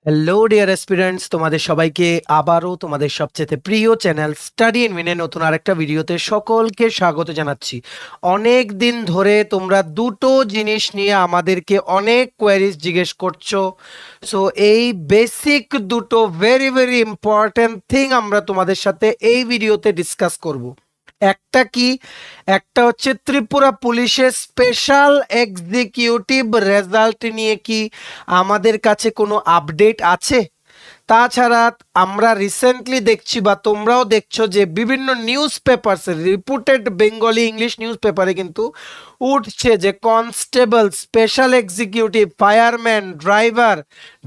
Hello dear aspirants, তোমাদের সবাইকে আবারও তোমাদের সবচেয়ে প্রিয় চ্যানেল স্টাডি ইন মিনে নতুন আরেকটা ভিডিওতে সকলকে স্বাগত জানাচ্ছি। অনেক দিন ধরে তোমরা দুটো জিনিস নিয়ে আমাদেরকে অনেক কোয়ারিজ জিজ্ঞেস করছো। সো এই বেসিক দুটো ভেরি ভেরি ইম্পর্টেন্ট থিং আমরা তোমাদের সাথে এই ভিডিওতে ডিসকাস করব। একটা কি, একটা হচ্ছে ত্রিপুরা পুলিশের স্পেশাল এক্সিকিউটিভ রেজাল্ট নিয়ে কি আমাদের কাছে কোনো আপডেট আছে। তাছাড়া আমরা রিসেন্টলি দেখছি বা তোমরাও দেখছো যে বিভিন্ন news papers, reputed Bengali English news পেপারে কিন্তু উঠছে যে constable, special executive, fireman, driver,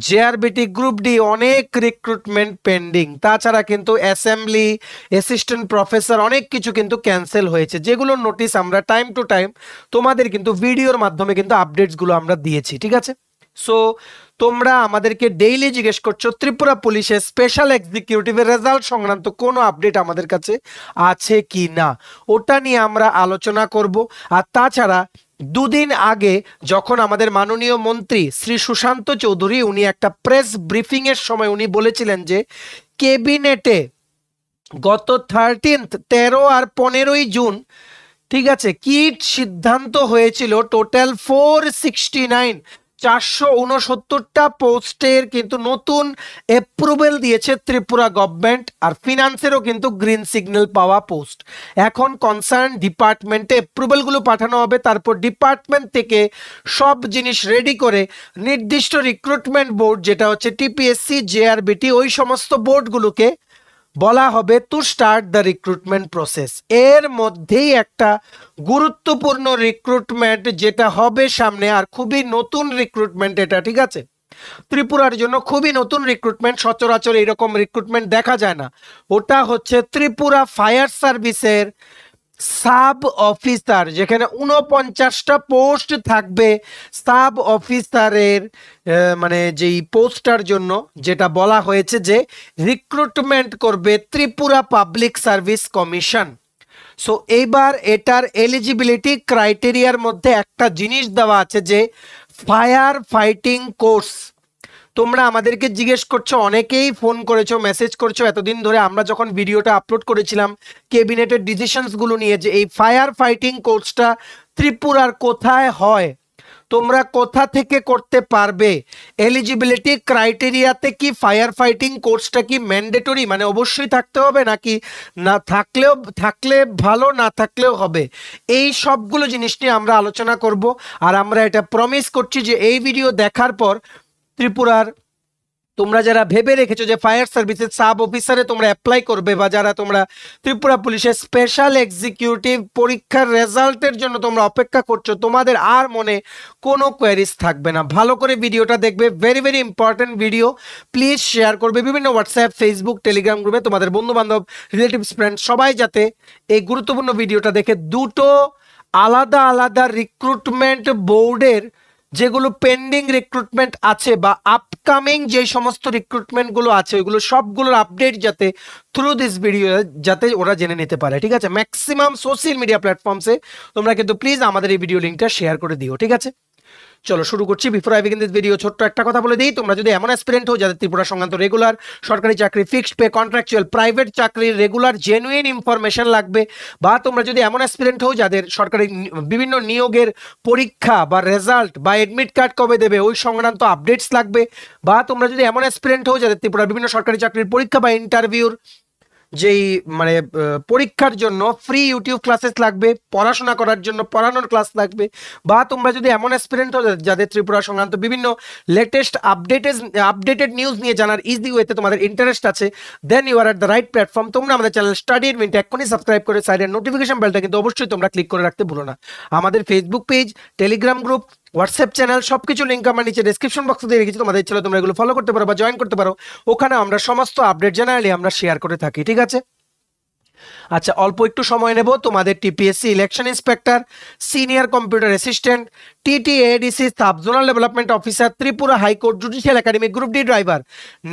JRBT group D অনেক রিক্রুটমেন্ট পেন্ডিং। তাছাড়া কিন্তু অ্যাসেম্বলি, অ্যাসিস্ট্যান্ট প্রফেসর অনেক কিছু কিন্তু ক্যান্সেল হয়েছে, যেগুলোর নোটিশ আমরা টাইম টু টাইম তোমাদের কিন্তু ভিডিওর মাধ্যমে কিন্তু আপডেটসগুলো আমরা দিয়েছি, ঠিক আছে। সো তোমরা আমাদেরকে ডেইলি জিজ্ঞেস করছো ত্রিপুরা পুলিশের স্পেশাল এক্সিকিউটিভের রেজাল্ট সংক্রান্ত কোনো আপডেট আমাদের কাছে আছে কি না, ওটা নিয়ে আমরা আলোচনা করব। আর তাছাড়া দুদিন আগে যখন আমাদের মাননীয় মন্ত্রী শ্রী সুশান্ত চৌধুরী উনি একটা প্রেস ব্রিফিং এর সময় উনি বলেছিলেন যে ক্যাবিনেটে গত 13 আর 15ই জুন, ঠিক আছে, কি সিদ্ধান্ত হয়েছিল, টোটাল 469টা পোস্টের কিন্তু নতুন অ্যাপ্রুভেল দিয়েছে ত্রিপুরা গভর্নমেন্ট। আর ফিনান্সেরও কিন্তু গ্রিন সিগন্যাল পাওয়া পোস্ট। এখন কনসার্ন ডিপার্টমেন্টে অ্যাপ্রুভেলগুলো পাঠানো হবে, তারপর ডিপার্টমেন্ট থেকে সব জিনিস রেডি করে নির্দিষ্ট রিক্রুটমেন্ট বোর্ড, যেটা হচ্ছে টিপিএসসি, জেআরবিটি, ওই সমস্ত বোর্ডগুলোকে বলা হবে to start the recruitment process. এর মধ্যেই একটা গুরুত্বপূর্ণ রিক্রুটমেন্ট যেটা হবে সামনে, আর খুবই নতুন রিক্রুটমেন্ট এটা, ঠিক আছে, ত্রিপুরার জন্য খুবই নতুন রিক্রুটমেন্ট, সচরাচর এরকম রিক্রুটমেন্ট দেখা যায় না। ওটা হচ্ছে ত্রিপুরা ফায়ার সার্ভিসের সাব অফিসার, যেখানে 49টা পোস্ট থাকবে সাব অফিসারের, মানে যেই পোস্টটার জন্য যেটা বলা হয়েছে যে রিক্রুটমেন্ট করবে Tripura public service commission. So এইবার এটার এলিজিবিলিটি ক্রাইটেরিয়ার মধ্যে একটা জিনিস দেওয়া আছে যে ফায়ার ফাইটিং কোর্স। তোমরা আমাদেরকে জিজ্ঞেস করছো, অনেকেই ফোন করেছো, মেসেজ করছো এতদিন ধরে, আমরা যখন ভিডিওটা আপলোড করেছিলাম ক্যাবিনেটের ডিসিশনসগুলো নিয়ে, যে এই ফায়ার ফাইটিং কোর্সটা ত্রিপুরার কোথায় হয়, তোমরা কোথা থেকে করতে পারবে, এলিজিবিলিটি ক্রাইটেরিয়াতে কি ফায়ার ফাইটিং কোর্সটা কি ম্যান্ডেটরি, মানে অবশ্যই থাকতে হবে, নাকি না থাকলে ভালো, না থাকলেও হবে, এই সবগুলো জিনিস নিয়ে আমরা আলোচনা করব। আর আমরা এটা প্রমিস করছি যে এই ভিডিও দেখার পর ত্রিপুরার তোমরা যারা ভেবে রেখেছো যে ফায়ার সার্ভিসের সাব অফিসারে তোমরা অ্যাপ্লাই করবে, বা যারা তোমরা ত্রিপুরা পুলিশের স্পেশাল এক্সিকিউটিভ পরীক্ষার রেজাল্টের জন্য তোমরা অপেক্ষা করছো, তোমাদের আর মনে কোনো কোয়ারিজ থাকবে না। ভালো করে ভিডিওটা দেখবে, very very important video. Please share করবে বিভিন্ন হোয়াটসঅ্যাপ, ফেসবুক, টেলিগ্রাম গ্রুপে, তোমাদের বন্ধু বান্ধব, রিলেটিভস, ফ্রেন্ড সবাই যাতে এই গুরুত্বপূর্ণ ভিডিওটা দেখে দুটো আলাদা আলাদা রিক্রুটমেন্ট বোর্ডের যেগুলো পেন্ডিং রিক্রুটমেন্ট আছে বা আপকামিং যে সমস্ত রিক্রুটমেন্টগুলো আছে ওইগুলো সবগুলোর আপডেট যাতে থ্রু দিস ভিডিও যাতে ওরা জেনে নিতে পারে, ঠিক আছে। ম্যাক্সিমাম সোশ্যাল মিডিয়া প্ল্যাটফর্মসে তোমরা কিন্তু প্লিজ আমাদের এই ভিডিও লিঙ্কটা শেয়ার করে দিও, ঠিক আছে। চলো শুরু করছি। Before I begin this video ছোট্ট একটা কথা বলে দিই, তোমরা যদি এমন অ্যাসপিরেন্ট হও যাদের ত্রিপুরা সংক্রান্ত রেগুলার সরকারি চাকরি, ফিক্সড পে, কন্ট্রাকচুয়াল, প্রাইভেট চাকরির রেগুলার জেনুইন ইনফরমেশন লাগবে, বা তোমরা যদি এমন অ্যাসপিরেন্ট হও যাদের সরকারি বিভিন্ন নিয়োগের পরীক্ষা বা রেজাল্ট বা এডমিট কার্ড কবে দেবে ওই সংক্রান্ত আপডেটস লাগবে, বা তোমরা যদি এমন অ্যাসপিরেন্ট হও যাদের ত্রিপুরার বিভিন্ন সরকারি চাকরির পরীক্ষা বা ইন্টারভিউর যেই মানে পরীক্ষার জন্য ফ্রি ইউটিউব ক্লাসেস লাগবে, পড়াশোনা করার জন্য পড়ানোর ক্লাস লাগবে, বা তোমরা যদি এমন অ্যাসপিরেন্ট হও যাদের ত্রিপুরা সংক্রান্ত বিভিন্ন লেটেস্ট আপডেটেড নিউজ নিয়ে জানার ইজি ওয়েতে তোমাদের ইন্টারেস্ট আছে, then you are at the right platform. তোমরা আমাদের চ্যানেল স্টাডি ইন মিনিট এক্ষুনি সাবস্ক্রাইব করে সাইডের নোটিফিকেশন বেলটা কিন্তু অবশ্যই তোমরা ক্লিক করে রাখতে ভুলো না। আমাদের Facebook page, Telegram group, WhatsApp channel সবকিছু লিঙ্ক আমরা নিচে ডেসক্রিপশন বক্সে দিয়ে রেখেছি, তোমাদের ইচ্ছা তোমরা এগুলো ফলো করতে পারো বা জয়েন করতে পারো। ওখানে আমরা সমস্ত আপডেট জেনারেলি আমরা শেয়ার করে থাকি, ঠিক আছে। আচ্ছা, অল্প একটু সময় নেব। তোমাদের TPSC election inspector, senior computer assistant, TTADC sub zonal development officer, Tripura high court judicial academy group D driver,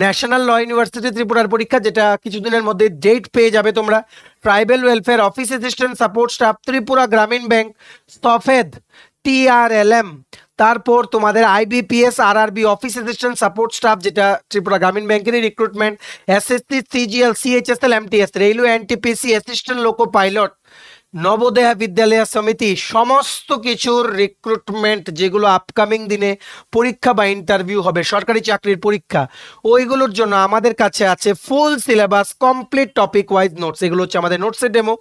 national law university ত্রিপুরার পরীক্ষা, যেটা কিছুদিনের মধ্যে ডেট পেয়ে যাবে তোমরা, tribal welfare office assistant support staff, Tripura Gramin bank, সফেদ, টিআরএলএম, তারপর তোমাদের IBPS RRB office assistant support staff, যেটা ত্রিপুরা গ্রামীণ ব্যাংকেরই recruitment, SSC CGL CHSL MTS railway NTPC assistant loco pilot, Navodaya Vidyalaya সমিতি, সমস্ত কিছুর রিক্রুটমেন্ট যেগুলো আপকামিং দিনে পরীক্ষা বা ইন্টারভিউ হবে, সরকারি চাকরির পরীক্ষা, ওইগুলোর জন্য আমাদের কাছে আছে full syllabus complete topic wise notes. এগুলো হচ্ছে আমাদের নোটসের ডেমো।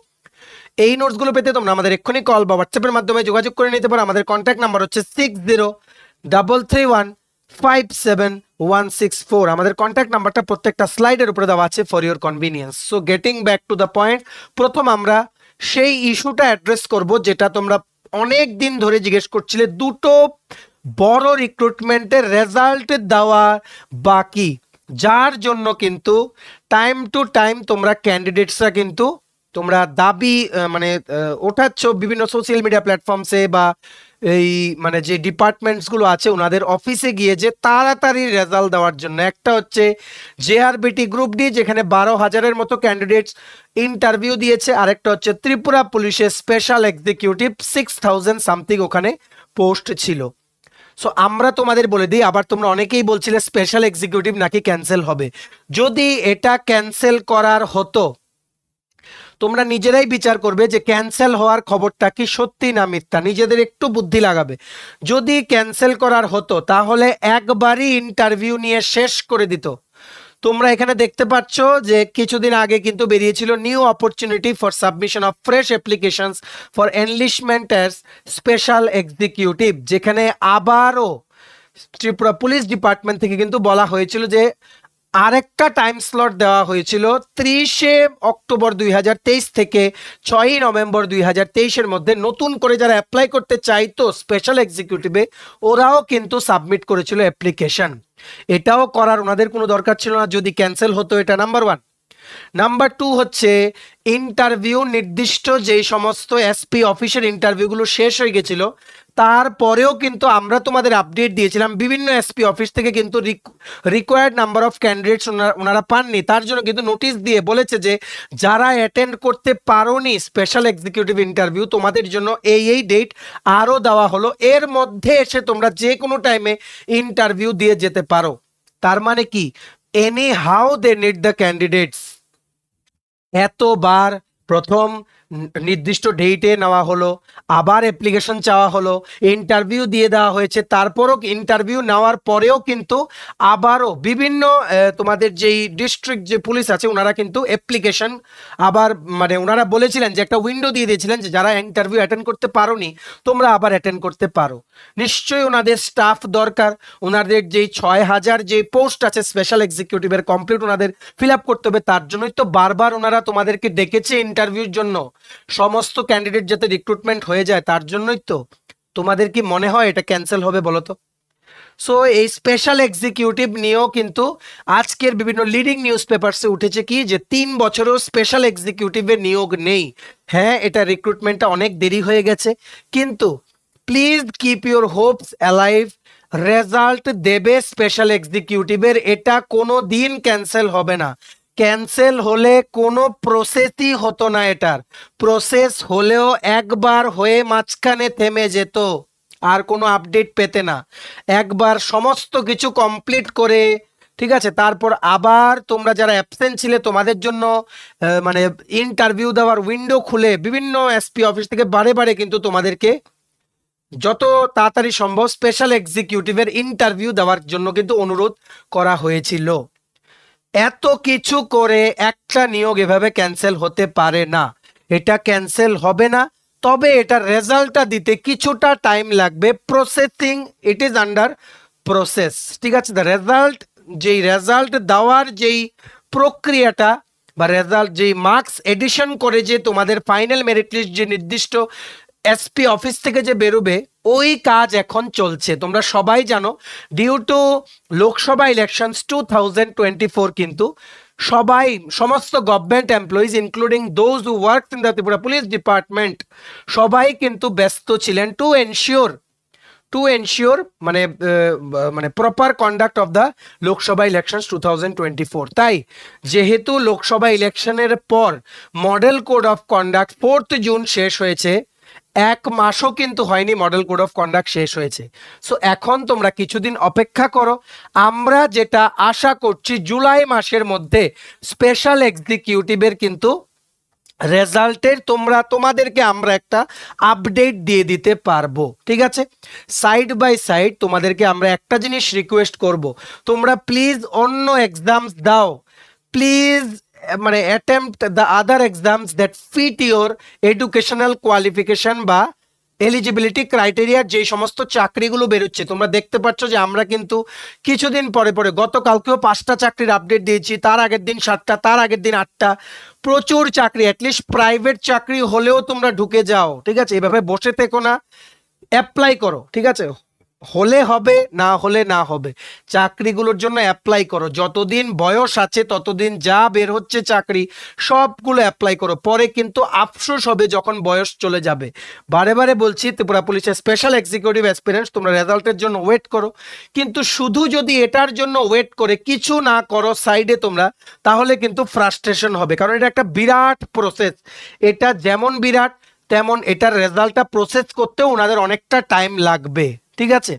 এই নোটসগুলো পেতে তোমরা আমাদের এক্ষুনি কল বা হোয়াটসঅ্যাপের মাধ্যমে যোগাযোগ করে নিতে পারো। আমাদের কন্ট্যাক্ট নাম্বার হচ্ছে 6033157164। আমাদের কন্ট্যাক্ট নাম্বারটা প্রত্যেকটা স্লাইডের উপরে দেওয়া আছে for your convenience. So getting back to the point, প্রথম আমরা সেই ইস্যুটা অ্যাড্রেস করব যেটা তোমরা অনেক দিন ধরে জিজ্ঞেস করছিলে, দুটো বড় রিক্রুটমেন্টের রেজাল্ট দেওয়া বাকি, যার জন্য কিন্তু টাইম টু টাইম তোমরা ক্যান্ডিডেটসরা কিন্তু তোমরা দাবি মানে ওঠাচ্ছ বিভিন্ন সোশ্যাল মিডিয়া প্ল্যাটফর্মসে বা এই মানে যে ডিপার্টমেন্টসগুলো আছে ওনাদের অফিসে গিয়ে যে তাড়াতাড়ি রেজাল্ট দেওয়ার জন্য। একটা হচ্ছে জেআরবিটি গ্রুপ ডি, যেখানে 12,000-এর মতো ক্যান্ডিডেটস ইন্টারভিউ দিয়েছে। আরেকটা হচ্ছে ত্রিপুরা পুলিশের স্পেশাল এক্সিকিউটিভ, 6,000 সামথিং ওখানে পোস্ট ছিল। সো আমরা তোমাদের বলে দিই, আবার তোমরা অনেকেই বলছিলে স্পেশাল এক্সিকিউটিভ নাকি ক্যান্সেল হবে। যদি এটা ক্যান্সেল করার হতো, তোমরা নিজেরাই বিচার করবে যে ক্যান্সেল হওয়ার খবরটা কি সত্যি না মিথ্যা, নিজেদের একটু বুদ্ধি লাগাবে। যদি ক্যান্সেল করার হতো তাহলে একবারই ইন্টারভিউ নিয়ে শেষ করে দিত। তোমরা এখানে দেখতে পাচ্ছ যে কিছুদিন আগে কিন্তু বেরিয়েছিল new opportunity for submission of fresh applications for enlistment as special executive, যেখানে আবারও ত্রিপুরা পুলিশ ডিপার্টমেন্ট থেকে কিন্তু বলা হয়েছিল যে আরেকটা টাইম স্লট দেওয়া হয়েছিল 30শে অক্টোবর 2023 থেকে 6ই নভেম্বর 2023-এর মধ্যে নতুন করে যারা অ্যাপ্লাই করতে চাইতো স্পেশাল এক্সিকিউটিভে ওরাও কিন্তু সাবমিট করেছিল অ্যাপ্লিকেশন। এটাও করার ওনাদের কোনো দরকার ছিল না যদি ক্যান্সেল হতো, এটা নাম্বার 1। নাম্বার 2 হচ্ছে ইন্টারভিউ, নির্দিষ্ট যেই সমস্ত এসপি অফিসের ইন্টারভিউগুলো শেষ হয়ে গেছিল তারপরেও কিন্তু আমরা তোমাদের আপডেট দিয়েছিলাম বিভিন্ন এসপি অফিস থেকে কিন্তু রিকোয়ার্ড নাম্বার অফ ক্যান্ডিডেটস ওনারা পাননি। তার জন্য কিন্তু নোটিশ দিয়ে বলেছে যে যারা অ্যাটেন্ড করতে পারোনি স্পেশাল এক্সিকিউটিভ ইন্টারভিউ তোমাদের জন্য এই ডেট আরও দেওয়া হলো, এর মধ্যে এসে তোমরা যে কোনো টাইমে ইন্টারভিউ দিয়ে যেতে পারো। তার মানে কি, anyhow they need the candidates. এতবার প্রথম নির্দিষ্ট ডেটে নেওয়া হলো, আবার অ্যাপ্লিকেশন চাওয়া হলো, ইন্টারভিউ দিয়ে দেওয়া হয়েছে, তারপরও ইন্টারভিউ নেওয়ার পরেও কিন্তু আবারও বিভিন্ন তোমাদের যেই ডিস্ট্রিক্ট যে পুলিশ আছে ওনারা কিন্তু অ্যাপ্লিকেশন আবার মানে ওনারা বলেছিলেন যে একটা উইন্ডো দিয়ে দিয়েছিলেন যে যারা ইন্টারভিউ অ্যাটেন্ড করতে পারোনি তোমরা আবার অ্যাটেন্ড করতে পারো। নিশ্চয়ই ওনাদের স্টাফ দরকার, ওনাদের যেই 6,000 যে পোস্ট আছে স্পেশাল এক্সিকিউটিভের কমপ্লিট ওনাদের ফিল আপ করতে হবে, তার জন্যই তো বারবার ওনারা তোমাদেরকে ডেকেছে ইন্টারভিউর জন্য, সমস্ত ক্যান্ডিডেট যাতে রিক্রুটমেন্ট হয়ে যায় তার জন্যই তো। তোমাদের কি মনে হয় এটা ক্যান্সেল হবে বলো তো? সো এই স্পেশাল এক্সিকিউটিভ নিয়েও কিন্তু আজকের বিভিন্ন লিডিং নিউজ পেপারসে উঠেছে কি যে 3 বছরেও স্পেশাল এক্সিকিউটিভের নিয়োগ নেই। হ্যাঁ, এটা রিক্রুটমেন্টটা অনেক দেরি হয়ে গেছে, কিন্তু please keep your Hopes alive. Result দেবে স্পেশাল এক্সিকিউটিভের, এটা কোনো দিন ক্যান্সেল হবে না। ক্যান্সেল হলে কোনো প্রসেসই হতো না, এটার প্রসেস হলেও একবার হয়ে মাঝখানে থেমে যেত, আর কোনো আপডেট পেতে না। একবার সমস্ত কিছু কমপ্লিট করে ঠিক আছে তারপর আবার তোমরা যারা অ্যাবসেন্ট ছিলে তোমাদের জন্য মানে ইন্টারভিউ দেওয়ার উইন্ডো খুলে বিভিন্ন এসপি অফিস থেকে বারে বারে কিন্তু তোমাদেরকে যত তাড়াতাড়ি সম্ভব স্পেশাল এক্সিকিউটিভের ইন্টারভিউ দেওয়ার জন্য কিন্তু অনুরোধ করা হয়েছিল। এত কিছু করে একটা নিয়োগ এভাবে ক্যান্সেল হতে পারে না, এটা ক্যান্সেল হবে না, তবে এটার রেজাল্টটা দিতে কিছুটা টাইম লাগবে। Processing, it is under process, ঠিক আছে। দ্য রেজাল্ট, যেই রেজাল্ট দেওয়ার যেই প্রক্রিয়াটা বা রেজাল্ট যেই মার্কস এডিশন করে যে তোমাদের ফাইনাল মেরিট লিস্ট যে নির্দিষ্ট এসপি অফিস থেকে যে বেরোবে ওই কাজ এখন চলছে। তোমরা সবাই জানো ডিউ টু লোকসভা ইলেকশনস 2024 কিন্তু সবাই সমস্ত government employees including those who work in the Tripura police department সবাই কিন্তু ব্যস্ত ছিলেন টু এনশিওর মানে proper conduct of the Lok Sabha elections 2024। তাই যেহেতু লোকসভা ইলেকশনের পর model code of conduct 4 June শেষ হয়েছে, 1 মাসও কিন্তু হয়নি মডেল কোড অফ কন্ডাক্ট শেষ হয়েছে। সো এখন তোমরা কিছুদিন অপেক্ষা করো। আমরা যেটা আশা করছি জুলাই মাসের মধ্যে স্পেশাল এক্সিকিউটিভের কিন্তু রেজাল্টের তোমাদেরকে আমরা একটা আপডেট দিয়ে দিতে পারবো, ঠিক আছে। সাইড বাই সাইড তোমাদেরকে আমরা একটা জিনিস রিকোয়েস্ট করব, তোমরা প্লিজ অন্য এক্সামস দাও, প্লিজ মানে attempt the other exams that fit your educational qualification বা এলিজিবিলিটি ক্রাইটেরিয়ার যে সমস্ত চাকরিগুলো বেরোচ্ছে। তোমরা দেখতে পাচ্ছ যে আমরা কিন্তু কিছুদিন পরে পরে গতকালকেও 5টা চাকরির আপডেট দিয়েছি, তার আগের দিন 7টা, তার আগের দিন 8টা। প্রচুর চাকরি, অ্যাটলিস্ট প্রাইভেট চাকরি হলেও তোমরা ঢুকে যাও, ঠিক আছে। এভাবে বসে থেকো না, অ্যাপ্লাই করো, ঠিক আছে। হলে হবে, না হলে না হবে, চাকরিগুলোর জন্য অ্যাপ্লাই করো। যতদিন বয়স আছে ততদিন যা বের হচ্ছে চাকরি সবগুলো অ্যাপ্লাই করো, পরে কিন্তু আফসোস হবে যখন বয়স চলে যাবে। বারে বারে বলছি, ত্রিপুরা পুলিশের স্পেশাল এক্সিকিউটিভ অ্যাসপিরেন্টস তোমরা রেজাল্টের জন্য ওয়েট করো, কিন্তু শুধু যদি এটার জন্য ওয়েট করে কিছু না করো সাইডে তোমরা, তাহলে কিন্তু ফ্রাস্ট্রেশন হবে। কারণ এটা একটা বিরাট প্রসেস, এটা যেমন বিরাট তেমন এটার রেজাল্টটা প্রসেস করতেও ওনাদের অনেকটা টাইম লাগবে, ঠিক আছে।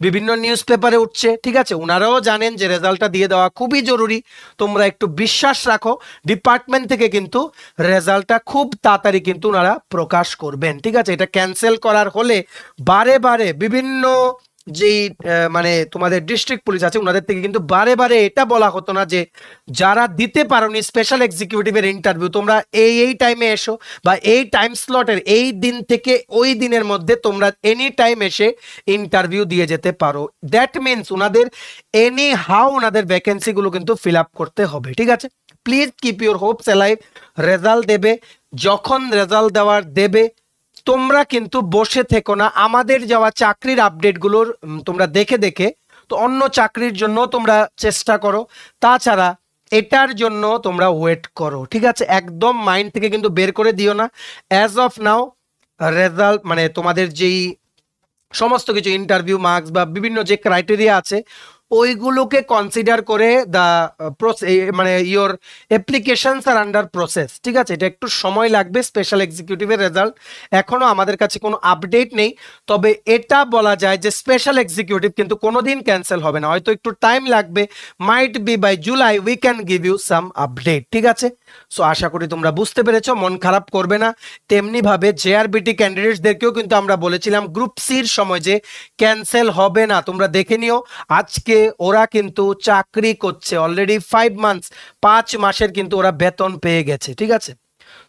বিভিন্ন নিউজ পেপারে উঠছে, ঠিক আছে, ওনারাও জানেন যে রেজাল্টটা দিয়ে দেওয়া খুবই জরুরি। তোমরা একটু বিশ্বাস রাখো, ডিপার্টমেন্ট থেকে কিন্তু রেজাল্টটা খুব তাড়াতাড়ি কিন্তু ওনারা প্রকাশ করবেন, ঠিক আছে। এটা ক্যান্সেল করার হলে বারে বারে বিভিন্ন যেই মানে তোমাদের ডিস্ট্রিক্ট পুলিশ আছে ওনাদের থেকে কিন্তু বারে বারে এটা বলা হতো না যে যারা দিতে পারোনি স্পেশাল এক্সিকিউটিভের ইন্টারভিউ তোমরা এই টাইমে এসো, বা এই টাইম স্লটের এই দিন থেকে ওই দিনের মধ্যে তোমরা এনি টাইম এসে ইন্টারভিউ দিয়ে যেতে পারো। দ্যাট মিনস ওনাদের এনি হাউ ওনাদের ভ্যাকেন্সিগুলো কিন্তু ফিল আপ করতে হবে, ঠিক আছে। Please keep your Hopes alive. Result দেবে, যখন রেজাল্ট দেওয়ার দেবে তোমরা কিন্তু বসে থেকো না, আমাদের যাওয়া চাকরির আপডেটগুলোর তোমরা দেখে দেখে তো অন্য চাকরির জন্য তোমরা চেষ্টা করো। তাছাড়া এটার জন্য তোমরা ওয়েট করো, ঠিক আছে। একদম মাইন্ড থেকে কিন্তু বের করে দিও না। অ্যাজ অফ নাও রেজাল্ট মানে তোমাদের যেই সমস্ত কিছু ইন্টারভিউ মার্কস বা বিভিন্ন যে ক্রাইটেরিয়া আছে ওইগুলোকে কনসিডার করে দ্য মানে your applications R under process, ঠিক আছে। এটা একটু সময় লাগবে। স্পেশাল এক্সিকিউটিভের রেজাল্ট এখনো আমাদের কাছে কোনো আপডেট নেই, তবে এটা বলা যায় যে স্পেশাল এক্সিকিউটিভ কিন্তু কোনোদিন ক্যান্সেল হবে না, হয়তো একটু টাইম লাগবে, might be by July we can give you some update, ঠিক আছে। সো আশা করি তোমরা বুঝতে পেরেছো, মন খারাপ করবে না। তেমনিভাবে জেআরবিটি ক্যান্ডিডেটসদেরকেও কিন্তু আমরা বলেছিলাম গ্রুপ সির সময় যে ক্যান্সেল হবে না, তোমরা দেখে নিও। আজকে ওরা কিন্তু চাকরি করছে অলরেডি 5 মান্থস, 5 মাসের কিন্তু ওরা বেতন পেয়ে গেছে, ঠিক আছে।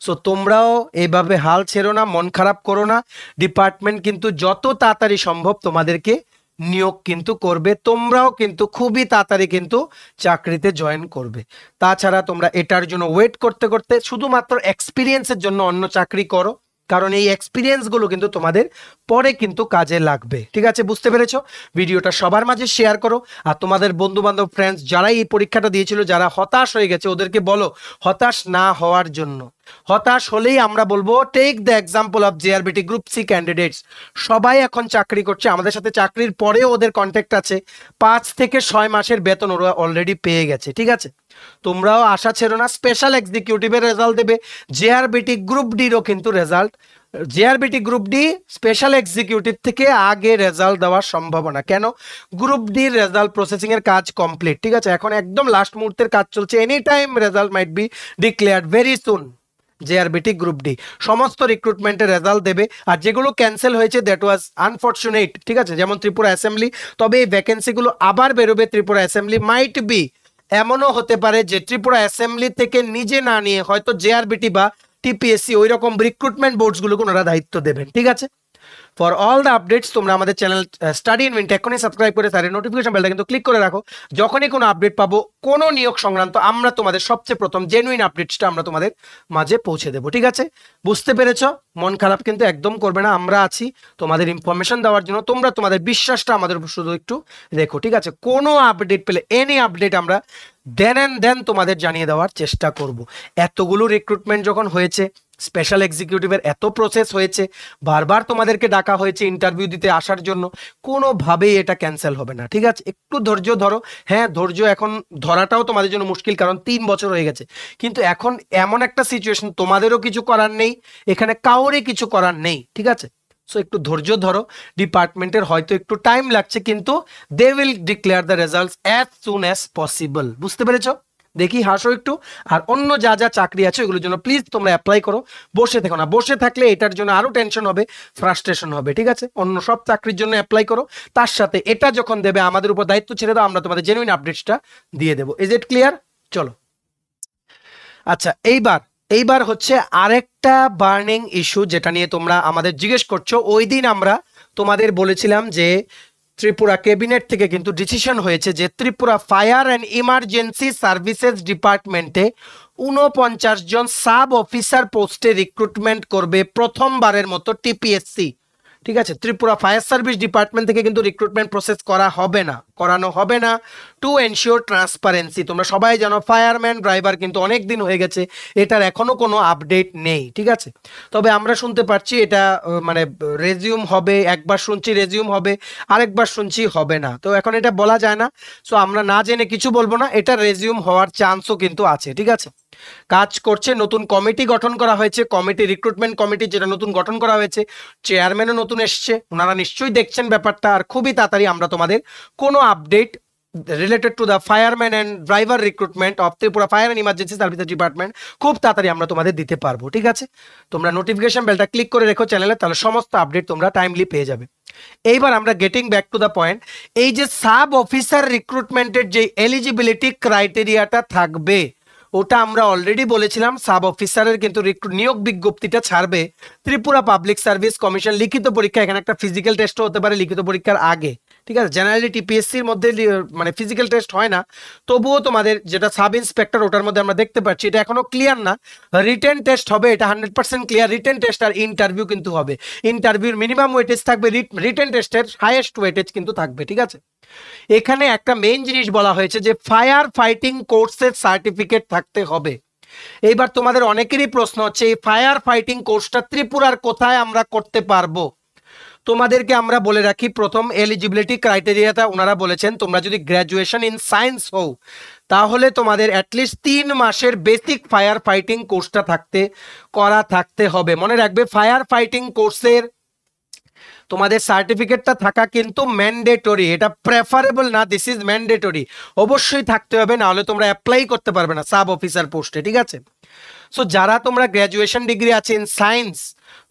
সো তোমরাও এইভাবে হাল ছেড়ো না, মন খারাপ করো না। ডিপার্টমেন্ট কিন্তু যত তাড়াতাড়ি সম্ভব তোমাদেরকে নিয়োগ কিন্তু করবে, তোমরাও কিন্তু খুবই তাড়াতাড়ি কিন্তু চাকরিতে জয়েন করবে। তাছাড়া তোমরা এটার জন্য ওয়েট করতে করতে শুধুমাত্র এক্সপিরিয়েন্সের জন্য অন্য চাকরি করো, কারণ এই এক্সপিরিয়েন্সগুলো কিন্তু তোমাদের পরে কিন্তু কাজে লাগবে, ঠিক আছে। বুঝতে পেরেছো? ভিডিওটা সবার মাঝে শেয়ার করো, আর তোমাদের বন্ধু বান্ধব ফ্রেন্ডস যারা এই পরীক্ষাটা দিয়েছিল যারা হতাশ হয়ে গেছে ওদেরকে বলো হতাশ না হওয়ার জন্য। হতাশ হলেই আমরা বলবো take the example of JRBT group C candidates, সবাই এখন চাকরি করছে, আমাদের সাথে চাকরির পরেও ওদের কন্ট্যাক্ট আছে, 5 থেকে 6 মাসের বেতন ওরা অলরেডি পেয়ে গেছে, ঠিক আছে। তোমরাও আশা ছেড়ো না, স্পেশাল এক্সিকিউটিভের রেজাল্ট দেবে, জেআরবিটি গ্রুপ ডিরও কিন্তু result, JRBT group D special executive থেকে আগে রেজাল্ট দেওয়ার সম্ভাবনা। কেন? গ্রুপ ডির রেজাল্ট প্রসেসিং এর কাজ কমপ্লিট, ঠিক আছে, এখন একদম লাস্ট মুহূর্তের কাজ চলছে, any time result might be declared very soon. JRBT group D সমস্ত রিক্রুটমেন্টের রেজাল্ট দেবে, আর যেগুলো ক্যান্সেল হয়েছে দ্যাট ওয়াজ আনফর্চুনেট, ঠিক আছে, যেমন ত্রিপুরা অ্যাসেম্বলি, তবে এই ভ্যাকেন্সিগুলো আবার বেরোবে ত্রিপুরা অ্যাসেম্বলি। মাইট বি এমনও হতে পারে যে ত্রিপুরা অ্যাসেম্বলি থেকে নিজে না নিয়ে হয়তো জেআরবিটি বা টিপিএসসি ওই রকম রিক্রুটমেন্ট বোর্ডসগুলোকে ওনারা দায়িত্ব দেবেন, ঠিক আছে। ফর অল দ্য আপডেটস তোমরা আমাদের চ্যানেল স্টাডি ইন উইন্ট এখনই সাবস্ক্রাইব করে তার নোটিফিকেশন বেলটা কিন্তু ক্লিক করে রাখো, যখনই কোনো আপডেট পাবো কোনো নিয়োগ সংক্রান্ত আমরা তোমাদের সবচেয়ে প্রথম জেনুইন আপডেটসটা আমরা তোমাদের মাঝে পৌঁছে দেবো, ঠিক আছে। বুঝতে পেরেছো? মন খারাপ কিন্তু একদম করবে না, আমরা আছি তোমাদের ইনফরমেশন দেওয়ার জন্য, তোমরা তোমাদের বিশ্বাসটা আমাদের উপর শুধু একটু রেখো, ঠিক আছে। কোনো আপডেট পেলে এনি আপডেট আমরা দেন তোমাদের জানিয়ে দেওয়ার চেষ্টা করব। এতগুলো রিক্রুটমেন্ট যখন হয়েছে, স্পেশাল এক্সিকিউটিভের এত প্রসেস হয়েছে, বারবার তোমাদেরকে ডাকা হয়েছে ইন্টারভিউ দিতে আসার জন্য, কোনোভাবেই এটা ক্যান্সেল হবে না, ঠিক আছে? একটু ধৈর্য ধরো। হ্যাঁ, ধৈর্য এখন ধরাটাও তোমাদের জন্য মুশকিল, কারণ 3 বছর হয়ে গেছে, কিন্তু এখন এমন একটা সিচুয়েশন, তোমাদেরও কিছু করার নেই, এখানে কাউরে কিছু করার নেই, ঠিক আছে? সো একটু ধৈর্য ধরো। ডিপার্টমেন্টের হয়তো একটু টাইম লাগছে, কিন্তু they will declare the results as soon as possible. বুঝতে পেরেছো? দেখি হাসো একটু। আর অন্য যা যা চাকরি আছে ওগুলোর জন্য প্লিজ তোমরা অ্যাপ্লাই করো, বসে থেকো না। বসে থাকলে এটার জন্য আরো টেনশন হবে, ফ্রাস্ট্রেশন হবে, ঠিক আছে? অন্য সব চাকরির জন্য অ্যাপ্লাই করো, তার সাথে এটা যখন দেবে আমাদের উপর দায়িত্ব ছেড়ে দাও, আমরা তোমাদের জেনুইন আপডেটসটা দিয়ে দেবো। Is it clear? চলো, আচ্ছা এইবার হচ্ছে আরেকটা বার্নিং ইস্যু যেটা নিয়ে তোমরা আমাদের জিজ্ঞেস করছো। ওই দিন আমরা তোমাদের বলেছিলাম যে ত্রিপুরা ক্যাবিনেট থেকে কিন্তু ডিসিশন হয়েছে যে Tripura fire and emergency services ডিপার্টমেন্টে 49 জন সাব অফিসার পোস্টে রিক্রুটমেন্ট করবে প্রথমবারের মতো টিপিএসসি, ঠিক আছে? ত্রিপুরা ফায়ার সার্ভিস ডিপার্টমেন্ট থেকে কিন্তু রিক্রুটমেন্ট প্রসেস করানো হবে না টু এনশিওর ট্রান্সপারেন্সি। তোমরা সবাই জানো ফায়ারম্যান ড্রাইভার কিন্তু অনেক দিন হয়ে গেছে, এটার এখনো কোনো আপডেট নেই, ঠিক আছে? তবে আমরা শুনতে পাচ্ছি এটা মানে রেজিউম হবে, একবার শুনছি রেজিউম হবে, আরেকবার শুনছি হবে না। তো এখন এটা বলা যায় না, সো আমরা না জেনে কিছু বলবো না, এটা রেজিউম হওয়ার চান্সও কিন্তু আছে, ঠিক আছে? কাজ করছে, নতুন কমিটি গঠন করা হয়েছে, কমিটি রিক্রুটমেন্ট কমিটি যেটা নতুন গঠন করা হয়েছে, চেয়ারম্যানও নতুন এসছে, ওনারা নিশ্চয়ই দেখছেন ব্যাপারটা। আর খুবই তাড়াতাড়ি আমরা তোমাদের কোনো update related to the fireman and driver recruitment of Tripura fire and emergency services department খুব তাড়াতাড়ি আমরা তোমাদের দিতে পারবো, ঠিক আছে? তোমরা নোটিফিকেশন বেলটা ক্লিক করে রেখো চ্যানেলে, তাহলে সমস্ত আপডেট তোমরা টাইমলি পেয়ে যাবে। এইবার আমরা getting back to the point, এই যে সাব অফিসার রিক্রুটমেন্টের যে এলিজিবিলিটি ক্রাইটেরিয়াটা থাকবে, ওটা আমরা অলরেডি বলেছিলাম। সাব অফিসারের কিন্তু নিয়োগ বিজ্ঞপ্তিটা ছাড়বে ত্রিপুরা পাবলিক সার্ভিস কমিশন। লিখিত পরীক্ষা, এখানে একটা ফিজিক্যাল টেস্টও হতে পারে লিখিত পরীক্ষার আগে, ঠিক আছে? জেনারেলি টিপিএসসির মধ্যে মানে ফিজিক্যাল টেস্ট হয় না, তবুও তোমাদের যেটা সাব ইন্সপেক্টর ওটার মধ্যে আমরা দেখতে পাচ্ছি এটা এখনো ক্লিয়ার না। রিটেন টেস্ট হবে, এটা 100% ক্লিয়ার। রিটেন টেস্ট আর ইন্টারভিউ কিন্তু হবে। ইন্টারভিউর মিনিমাম ওয়েটেজ থাকবে, রিটেন টেস্টের হাইয়েস্ট ওয়েটেজ কিন্তু থাকবে, ঠিক আছে? এখানে একটা মেইন জিনিস বলা হয়েছে যে ফায়ার ফাইটিং কোর্সের সার্টিফিকেট থাকতে হবে। এইবার তোমাদের অনেকেরই প্রশ্ন হচ্ছে এই ফায়ার ফাইটিং কোর্সটা ত্রিপুরার কোথায় আমরা করতে পারবো? তোমাদেরকে আমরা বলে রাখি, প্রথম এলিজিবিলিটি ক্রাইটেরিয়াটা ওনারা বলেছেন তোমরা যদি গ্র্যাজুয়েশন ইন সায়েন্স হও তাহলে তোমাদের অ্যাটলিস্ট 3 মাসের বেসিক ফায়ার ফাইটিং কোর্সটা থাকতে হবে। মনে রাখবে ফায়ার ফাইটিং কোর্সের তোমাদের সার্টিফিকেটটা থাকা কিন্তু ম্যান্ডেটরি, এটা প্রেফারেবল না, দিস ইজ ম্যান্ডেটরি। অবশ্যই থাকতে হবে, না হলে তোমরা অ্যাপ্লাই করতে পারবে না সাব অফিসার পোস্টে, ঠিক আছে? সো যারা তোমরা গ্র্যাজুয়েশন ডিগ্রি আছে ইন সায়েন্স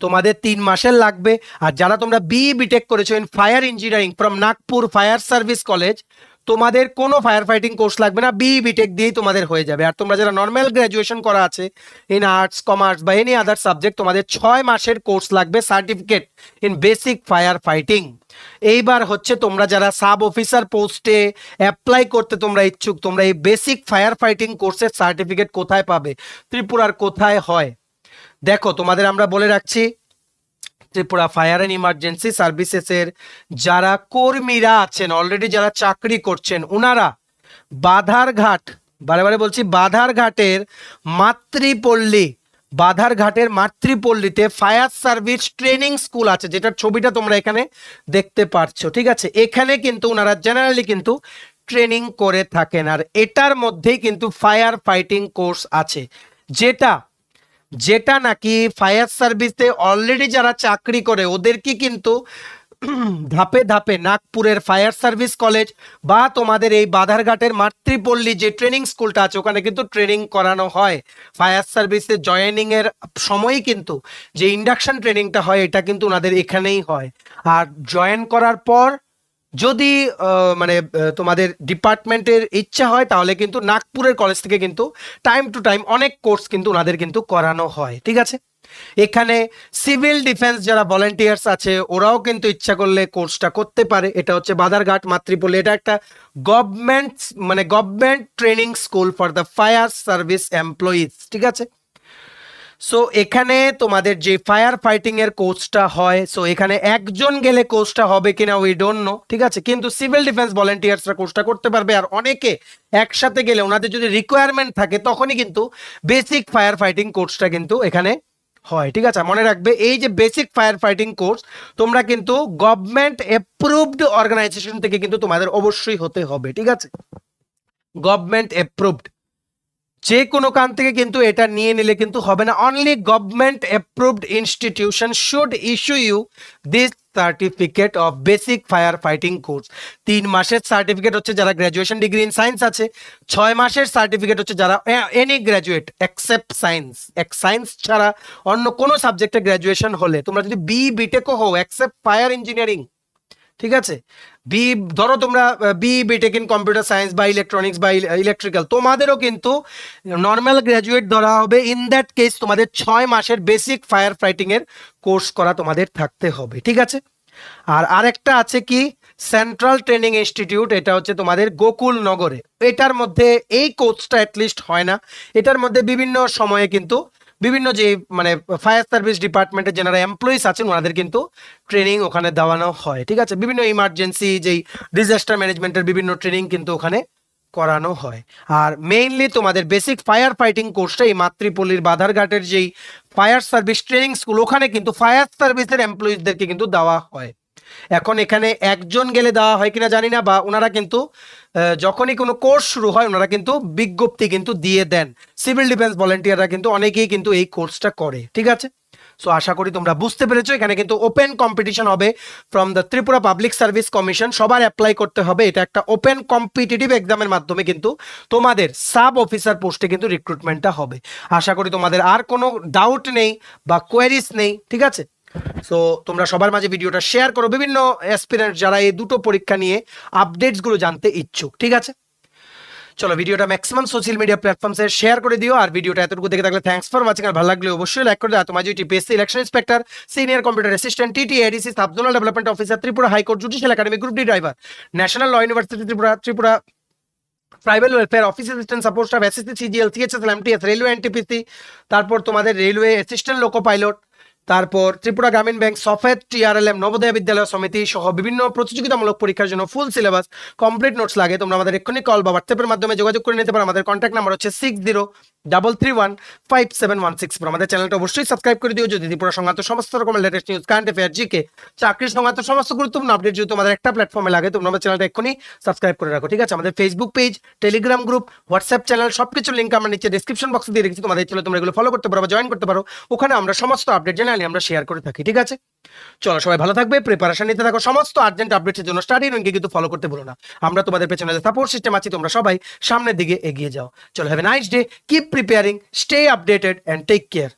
তোমাদের 3 মাসের লাগবে, আর যারা তোমরা বিটেক করেছো in fire engineering from Nagpur fire service college তোমাদের কোনো ফায়ার ফাইটিং কোর্স লাগবে না, বিটেক দিয়েই তোমাদের হয়ে যাবে। আর তোমরা যারা নর্মাল গ্র্যাজুয়েশন করা আছে ইন আর্টস কমার্স বা এনি আদার সাবজেক্ট তোমাদের 6 মাসের কোর্স লাগবে certificate in basic fire fighting. এইবার হচ্ছে তোমরা যারা সাব অফিসার পোস্টে অ্যাপ্লাই করতে তোমরা ইচ্ছুক, তোমরা এই বেসিক ফায়ার ফাইটিং কোর্সের সার্টিফিকেট কোথায় পাবে, ত্রিপুরার কোথায় হয়? দেখো তোমাদের আমরা বলে রাখছি, ত্রিপুরা ফায়ার অ্যান্ড ইমার্জেন্সি সার্ভিসেসের যারা কর্মীরা আছেন অলরেডি, যারা চাকরি করছেন, ওনারা বাধারঘাট, বারে বলছি বাধারঘাটের মাতৃপল্লীতে ফায়ার সার্ভিস ট্রেনিং স্কুল আছে, যেটার ছবিটা তোমরা এখানে দেখতে পাচ্ছ, ঠিক আছে? এখানে কিন্তু ওনারা জেনারেলি কিন্তু ট্রেনিং করে থাকেন, আর এটার মধ্যেই কিন্তু ফায়ার ফাইটিং কোর্স আছে, যেটা নাকি ফায়ার সার্ভিসে অলরেডি যারা চাকরি করে ওদেরকে কিন্তু ধাপে ধাপে নাগপুরের ফায়ার সার্ভিস কলেজ বা তোমাদের এই বাধারঘাটের মাতৃপল্লী যে ট্রেনিং স্কুলটা আছে ওখানে কিন্তু ট্রেনিং করানো হয়। ফায়ার সার্ভিসে জয়েনিং এর সময়ই কিন্তু যে ইন্ডাকশন ট্রেনিংটা হয় এটা কিন্তু ওনাদের এখানেই হয়। আর জয়েন করার পর যদি মানে তোমাদের ডিপার্টমেন্টের ইচ্ছা হয় তাহলে কিন্তু নাগপুরের কলেজ থেকে কিন্তু টাইম টু টাইম অনেক কোর্স কিন্তু ওনাদের কিন্তু করানো হয়, ঠিক আছে? এখানে সিভিল ডিফেন্স যারা ভলান্টিয়ার্স আছে ওরাও কিন্তু ইচ্ছা করলে কোর্সটা করতে পারে। এটা হচ্ছে বাধারঘাট মাতৃপল্লী, এটা একটা government training school for the fire service employees, ঠিক আছে? সো এখানে তোমাদের যে ফায়ার ফাইটিং এর কোর্সটা হয়, সো এখানে একজন গেলে কোর্সটা হবে কিনা উই ডোন্ট নো, ঠিক আছে? কিন্তু সিভিল ডিফেন্স ভলান্টিয়ার্সরা কোর্সটা করতে পারবে, আর অনেকে একসাথে গেলে ওনাদের যদি রিকোয়ারমেন্ট থাকে তখনই কিন্তু বেসিক ফায়ার ফাইটিং কোর্সটা কিন্তু এখানে হয়, ঠিক আছে। মনে রাখবে এই যে বেসিক ফায়ার ফাইটিং কোর্স তোমরা কিন্তু গভর্নমেন্ট অ্যাপ্রুভড অর্গানাইজেশন থেকে কিন্তু তোমাদের অবশ্যই হতে হবে, ঠিক আছে, গভর্নমেন্ট অ্যাপ্রুভড। যে কোনো কান থেকে কিন্তু এটা নিয়ে নিলে কিন্তু হবে না, only government approved institution should issue you this certificate of basic fire fighting course. 3 মাসের সার্টিফিকেট হচ্ছে যারা গ্র্যাজুয়েশন ডিগ্রি ইন সায়েন্স আছে, 6 মাসের সার্টিফিকেট হচ্ছে যারা any graduate except science, science ছাড়া অন্য কোনো সাবজেক্টে গ্র্যাজুয়েশন হলে, তোমরা যদি বিটেকও হও এক্সেপ্ট ফায়ার ইঞ্জিনিয়ারিং, ঠিক আছে, ধরো তোমরা বিটেক ইন কম্পিউটার সায়েন্স বা ইলেকট্রনিক্স বা ইলেকট্রিক্যাল, তোমাদেরও কিন্তু নর্মাল গ্র্যাজুয়েট ধরা হবে। ইন দ্যাট কেস তোমাদের 6 মাসের বেসিক ফায়ার ফাইটিং এর কোর্স করা তোমাদের থাকতে হবে, ঠিক আছে। আর আরেকটা আছে কি সেন্ট্রাল ট্রেনিং ইনস্টিটিউট, এটা হচ্ছে তোমাদের গোকুল নগরে। এটার মধ্যে এই কোর্সটা অ্যাটলিস্ট হয় না, এটার মধ্যে বিভিন্ন সময়ে কিন্তু বিভিন্ন যে মানে ফায়ার সার্ভিস ডিপার্টমেন্টের যারা এমপ্লয়িজ আছেন ওনাদের কিন্তু ট্রেনিং ওখানে দেওয়ানো হয়, ঠিক আছে। বিভিন্ন ইমার্জেন্সি যেই ডিজাস্টার ম্যানেজমেন্টের বিভিন্ন ট্রেনিং কিন্তু ওখানে করানো হয়। আর মেইনলি তোমাদের বেসিক ফায়ার ফাইটিং কোর্সটা এই মাতৃপল্লীর বাধারঘাটের যেই ফায়ার সার্ভিস ট্রেনিং স্কুল, ওখানে কিন্তু ফায়ার সার্ভিসের এমপ্লয়িজদেরকে কিন্তু দেওয়া হয়। এখন এখানে একজন গেলে দেওয়া হয় কিনা জানি না, বা ওনারা কিন্তু যখনই কোনো কোর্স শুরু হয় ওনারা কিন্তু বিজ্ঞপ্তি কিন্তু দিয়ে দেন। সিভিল ডিফেন্স ভলেন্টিয়াররা কিন্তু অনেকেই কিন্তু এই কোর্সটা করে, ঠিক আছে। সো আশা করি তোমরা বুঝতে পেরেছো। এখানে কিন্তু ওপেন কম্পিটিশন হবে from the Tripura public service commission, সবার অ্যাপ্লাই করতে হবে। এটা একটা ওপেন কম্পিটিটিভ এক্সামের মাধ্যমে কিন্তু তোমাদের সাব অফিসার পোস্টে কিন্তু রিক্রুটমেন্টটা হবে। আশা করি তোমাদের আর কোনো ডাউট নেই বা কোয়েরিজ নেই, ঠিক আছে। সো তোমরা সবার মাঝে ভিডিওটা শেয়ার করো, বিভিন্ন অ্যাসপিরেন্ট যারা এই দুটো পরীক্ষা নিয়ে আপডেটসগুলো জানতে ইচ্ছুক, ঠিক আছে। চলো ভিডিওটা ম্যাক্সিমাম সোশ্যাল মিডিয়া প্ল্যাটফর্মসে শেয়ার করে দিও। আর ভিডিওটা এতটুকু দেখে থাকলে থ্যাঙ্কস ফর ওয়াচিং। আর ভালো লাগলে অবশ্যই লাইক করে দাও। তোমার TPSC election inspector, senior computer assistant, TTADC, sub zonal development officer, Tripura high court judicial academy, group D driver, national law university Tripura, Tripura tribal welfare office assistant, support staff, SSC, CGL, CHSL, MTS, railway NTPC, তারপর তোমাদের railway assistant loco pilot, তারপর Tripura Gramin bank, সফেদ, TRLM, Navodaya বিদ্যালয় সমিতি সহ বিভিন্ন প্রতিযোগিতামূলক পরীক্ষার জন্য ফুল সিলেবাস কমপ্লিট নোটস লাগে। তোমরা আমাদের এক্ষুনি কল বা হোয়াটসঅ্যাপের মাধ্যমে যোগাযোগ করে নিতে পারো। আমাদের কন্ট্যাক্ট নাম্বার হচ্ছে 6033157164। আমাদের চ্যানেলটা অবশ্যই সাবস্ক্রাইব করে দিও যদি ত্রিপুরা সংক্রান্ত সমস্ত রকমের latest news, current affair, GK, চাকরির সংক্রান্ত সমস্ত গুরুত্বপূর্ণ আপডেট যদি তোমাদের একটা প্ল্যাটফর্মে লাগে, তোমরা আমাদের চ্যানেলটা এক্ষুনি সাবস্ক্রাইব করে রাখো, ঠিক আছে। আমাদের Facebook page, Telegram group, WhatsApp channel সবকিছুর লিঙ্ক আমরা নিচে ডেসক্রিপশন বক্সে দিয়ে রেখেছি। তোমাদের চলে তোমরা এগুলো ফলো করতে পারো বা জয়েন করতে পারো। ওখানে আমরা সমস্ত আপডেট জানালি আমরা শেয়ার করে থাকি, ঠিক আছে। চলো সবাই ভালো থাকবে, প্রিপারেশন নিতে থাকো। সমস্ত আর্জেন্ট আপডেটসের জন্য স্টাডি রুমকে কিন্তু ফলো করতে ভুলো না। আমরা তোমাদের পেছনে সাপোর্ট সিস্টেম আছি, তোমরা সবাই সামনের দিকে এগিয়ে যাও। চলো have a nice day, keep preparing, stay updated and take care.